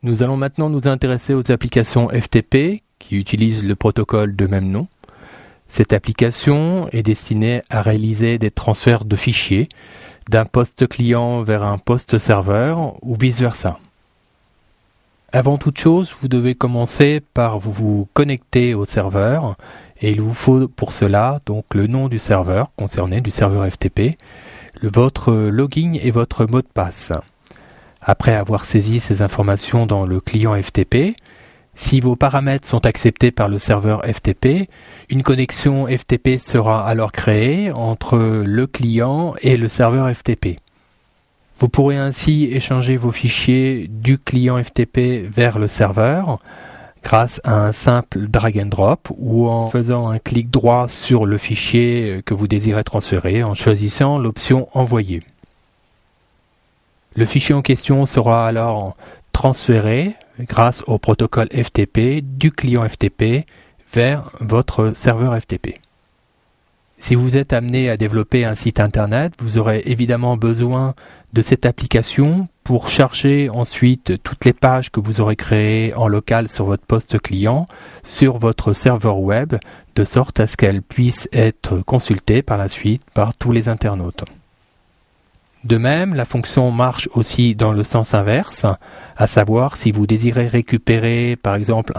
Nous allons maintenant nous intéresser aux applications FTP qui utilisent le protocole de même nom. Cette application est destinée à réaliser des transferts de fichiers d'un poste client vers un poste serveur ou vice-versa. Avant toute chose, vous devez commencer par vous connecter au serveur et il vous faut pour cela donc le nom du serveur concerné, du serveur FTP, votre login et votre mot de passe. Après avoir saisi ces informations dans le client FTP, si vos paramètres sont acceptés par le serveur FTP, une connexion FTP sera alors créée entre le client et le serveur FTP. Vous pourrez ainsi échanger vos fichiers du client FTP vers le serveur grâce à un simple drag and drop ou en faisant un clic droit sur le fichier que vous désirez transférer en choisissant l'option Envoyer. Le fichier en question sera alors transféré grâce au protocole FTP du client FTP vers votre serveur FTP. Si vous êtes amené à développer un site internet, vous aurez évidemment besoin de cette application pour charger ensuite toutes les pages que vous aurez créées en local sur votre poste client sur votre serveur web, de sorte à ce qu'elles puissent être consultées par la suite par tous les internautes. De même, la fonction marche aussi dans le sens inverse, à savoir si vous désirez récupérer par exemple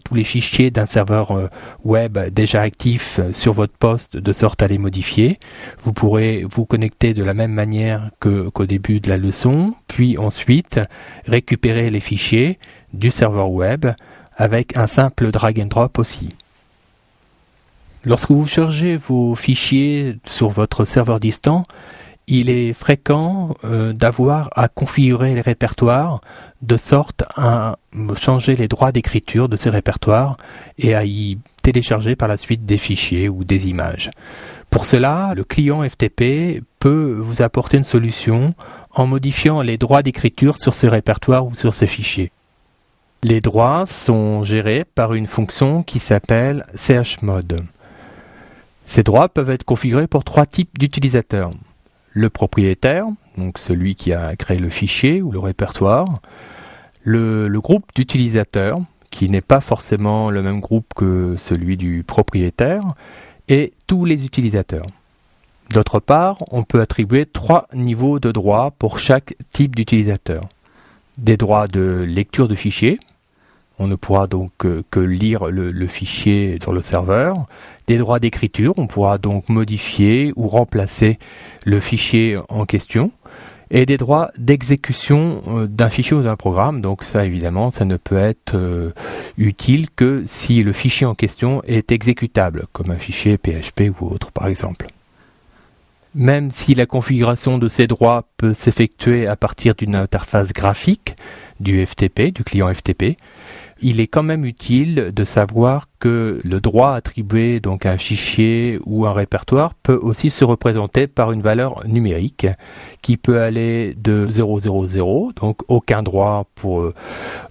tous les fichiers d'un serveur web déjà actif sur votre poste de sorte à les modifier, vous pourrez vous connecter de la même manière qu'au début de la leçon, puis ensuite récupérer les fichiers du serveur web avec un simple drag and drop aussi. Lorsque vous chargez vos fichiers sur votre serveur distant, il est fréquent d'avoir à configurer les répertoires de sorte à changer les droits d'écriture de ces répertoires et à y télécharger par la suite des fichiers ou des images. Pour cela, le client FTP peut vous apporter une solution en modifiant les droits d'écriture sur ces répertoires ou sur ces fichiers. Les droits sont gérés par une fonction qui s'appelle chmod. Ces droits peuvent être configurés pour trois types d'utilisateurs. Le propriétaire, donc celui qui a créé le fichier ou le répertoire, le groupe d'utilisateurs, qui n'est pas forcément le même groupe que celui du propriétaire, et tous les utilisateurs. D'autre part, on peut attribuer trois niveaux de droits pour chaque type d'utilisateur. Des droits de lecture de fichier, on ne pourra donc que lire le fichier sur le serveur. Des droits d'écriture, on pourra donc modifier ou remplacer le fichier en question. Et des droits d'exécution d'un fichier ou d'un programme. Donc ça, évidemment, ça ne peut être utile que si le fichier en question est exécutable, comme un fichier PHP ou autre, par exemple. Même si la configuration de ces droits peut s'effectuer à partir d'une interface graphique du FTP, du client FTP, il est quand même utile de savoir que le droit attribué donc à un fichier ou un répertoire peut aussi se représenter par une valeur numérique qui peut aller de 000, donc aucun droit pour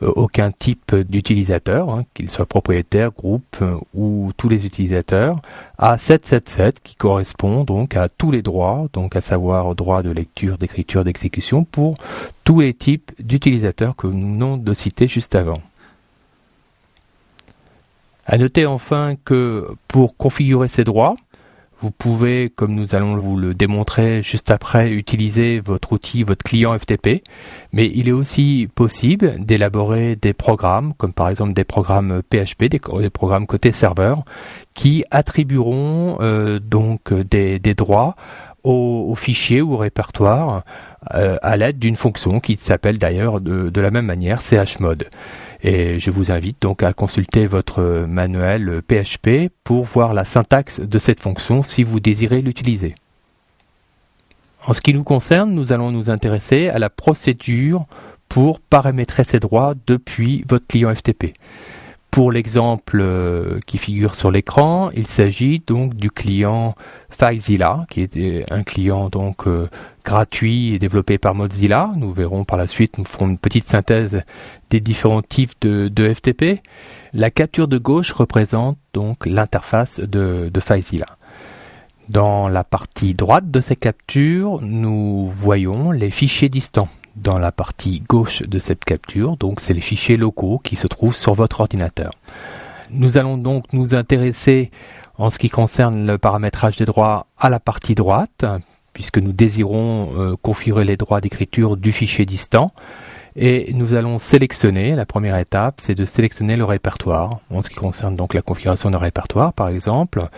aucun type d'utilisateur, qu'il soit propriétaire, groupe ou tous les utilisateurs, à 777 qui correspond donc à tous les droits, donc à savoir droit de lecture, d'écriture, d'exécution pour tous les types d'utilisateurs que nous venons de citer juste avant. À noter enfin que pour configurer ces droits, vous pouvez, comme nous allons vous le démontrer juste après, utiliser votre outil, votre client FTP, mais il est aussi possible d'élaborer des programmes, comme par exemple des programmes PHP, des programmes côté serveur, qui attribueront donc des droits aux fichiers ou au répertoire à l'aide d'une fonction qui s'appelle d'ailleurs de la même manière chmod. Et je vous invite donc à consulter votre manuel PHP pour voir la syntaxe de cette fonction si vous désirez l'utiliser. En ce qui nous concerne, nous allons nous intéresser à la procédure pour paramétrer ces droits depuis votre client FTP. Pour l'exemple qui figure sur l'écran, il s'agit donc du client FileZilla, qui est un client donc gratuit et développé par Mozilla. Nous verrons par la suite, nous ferons une petite synthèse des différents types de FTP. La capture de gauche représente donc l'interface de FileZilla. Dans la partie droite de ces captures, nous voyons les fichiers distants. dans la partie gauche de cette capture. Donc c'est les fichiers locaux qui se trouvent sur votre ordinateur. Nous allons donc nous intéresser en ce qui concerne le paramétrage des droits à la partie droite, puisque nous désirons configurer les droits d'écriture du fichier distant. Et nous allons sélectionner, la première étape, c'est de sélectionner le répertoire. En ce qui concerne donc la configuration d'un répertoire, par exemple,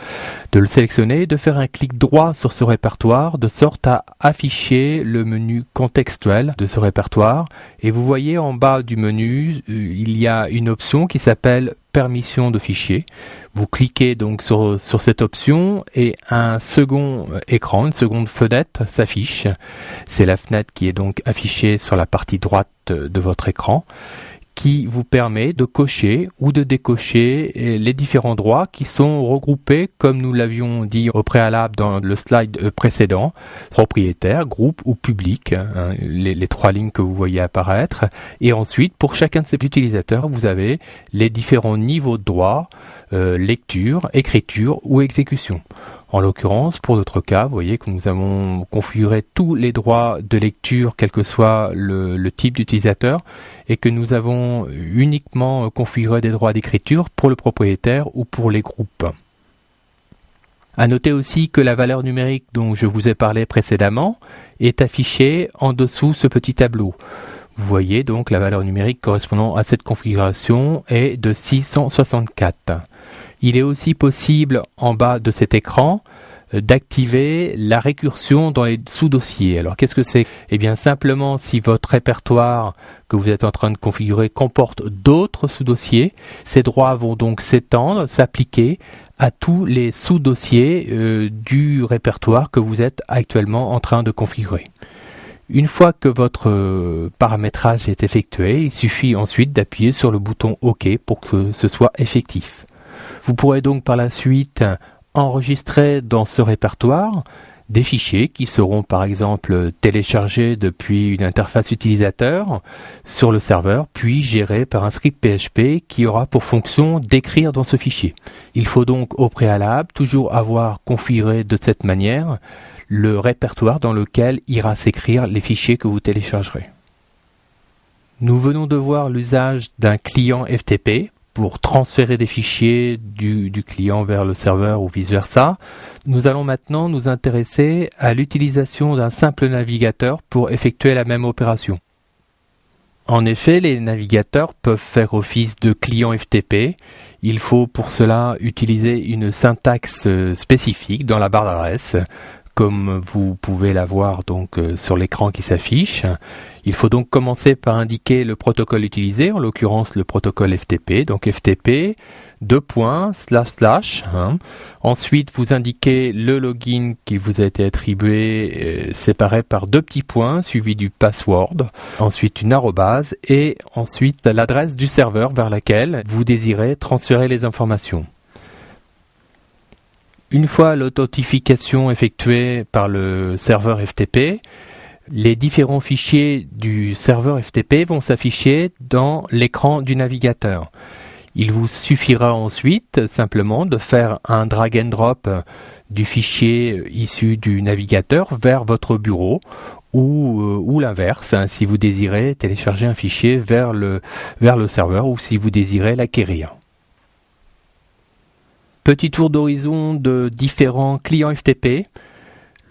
de le sélectionner, de faire un clic droit sur ce répertoire, de sorte à afficher le menu contextuel de ce répertoire. Et vous voyez en bas du menu, il y a une option qui s'appelle permission de fichier. Vous cliquez donc sur cette option et un second écran, une seconde fenêtre s'affiche. C'est la fenêtre qui est donc affichée sur la partie droite de votre écran, qui vous permet de cocher ou de décocher les différents droits qui sont regroupés, comme nous l'avions dit au préalable dans le slide précédent, propriétaire, groupe ou public, hein, les trois lignes que vous voyez apparaître. Et ensuite, pour chacun de ces utilisateurs, vous avez les différents niveaux de droits, lecture, écriture ou exécution. En l'occurrence, pour notre cas, vous voyez que nous avons configuré tous les droits de lecture, quel que soit le type d'utilisateur, et que nous avons uniquement configuré des droits d'écriture pour le propriétaire ou pour les groupes. À noter aussi que la valeur numérique dont je vous ai parlé précédemment est affichée en dessous ce petit tableau. Vous voyez donc la valeur numérique correspondant à cette configuration est de 664. Il est aussi possible en bas de cet écran d'activer la récursion dans les sous-dossiers. Alors qu'est-ce que c'est? Eh bien simplement si votre répertoire que vous êtes en train de configurer comporte d'autres sous-dossiers, ces droits vont donc s'étendre, s'appliquer à tous les sous-dossiers du répertoire que vous êtes actuellement en train de configurer. Une fois que votre paramétrage est effectué, il suffit ensuite d'appuyer sur le bouton OK pour que ce soit effectif. Vous pourrez donc par la suite enregistrer dans ce répertoire des fichiers qui seront par exemple téléchargés depuis une interface utilisateur sur le serveur, puis gérés par un script PHP qui aura pour fonction d'écrire dans ce fichier. Il faut donc au préalable toujours avoir configuré de cette manière le répertoire dans lequel ira s'écrire les fichiers que vous téléchargerez. Nous venons de voir l'usage d'un client FTP pour transférer des fichiers du client vers le serveur ou vice-versa. Nous allons maintenant nous intéresser à l'utilisation d'un simple navigateur pour effectuer la même opération. En effet, les navigateurs peuvent faire office de client FTP. Il faut pour cela utiliser une syntaxe spécifique dans la barre d'adresse, comme vous pouvez la voir donc sur l'écran qui s'affiche. Il faut donc commencer par indiquer le protocole utilisé, en l'occurrence le protocole FTP, donc FTP, // Ensuite, vous indiquez le login qui vous a été attribué, séparé par 2 petits points, suivi du password, ensuite une arrobase, et ensuite l'adresse du serveur vers laquelle vous désirez transférer les informations. Une fois l'authentification effectuée par le serveur FTP, les différents fichiers du serveur FTP vont s'afficher dans l'écran du navigateur. Il vous suffira ensuite simplement de faire un drag and drop du fichier issu du navigateur vers votre bureau ou l'inverse, hein, si vous désirez télécharger un fichier vers le serveur ou si vous désirez l'acquérir. Petit tour d'horizon de différents clients FTP.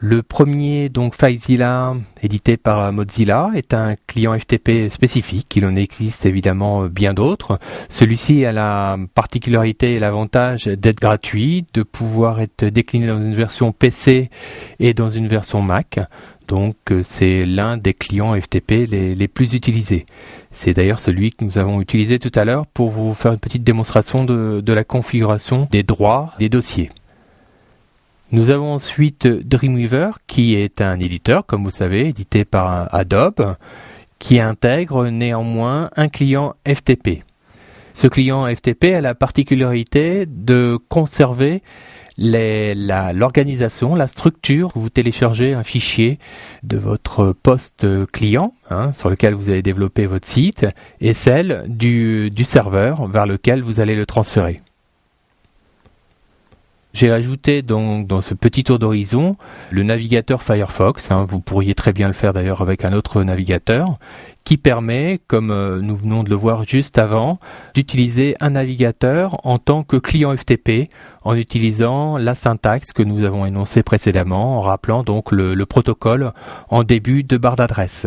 Le premier, donc FileZilla, édité par Mozilla, est un client FTP spécifique. Il en existe évidemment bien d'autres. Celui-ci a la particularité et l'avantage d'être gratuit, de pouvoir être décliné dans une version PC et dans une version Mac. Donc c'est l'un des clients FTP les plus utilisés. C'est d'ailleurs celui que nous avons utilisé tout à l'heure pour vous faire une petite démonstration de la configuration des droits des dossiers. Nous avons ensuite Dreamweaver, qui est un éditeur, comme vous savez, édité par Adobe, qui intègre néanmoins un client FTP. Ce client FTP a la particularité de conserver l'organisation, la structure que vous téléchargez un fichier de votre poste client, sur lequel vous allez développer votre site, et celle du serveur vers lequel vous allez le transférer. J'ai ajouté donc dans ce petit tour d'horizon le navigateur Firefox, vous pourriez très bien le faire d'ailleurs avec un autre navigateur, qui permet, comme nous venons de le voir juste avant, d'utiliser un navigateur en tant que client FTP en utilisant la syntaxe que nous avons énoncée précédemment, en rappelant donc le protocole en début de barre d'adresse.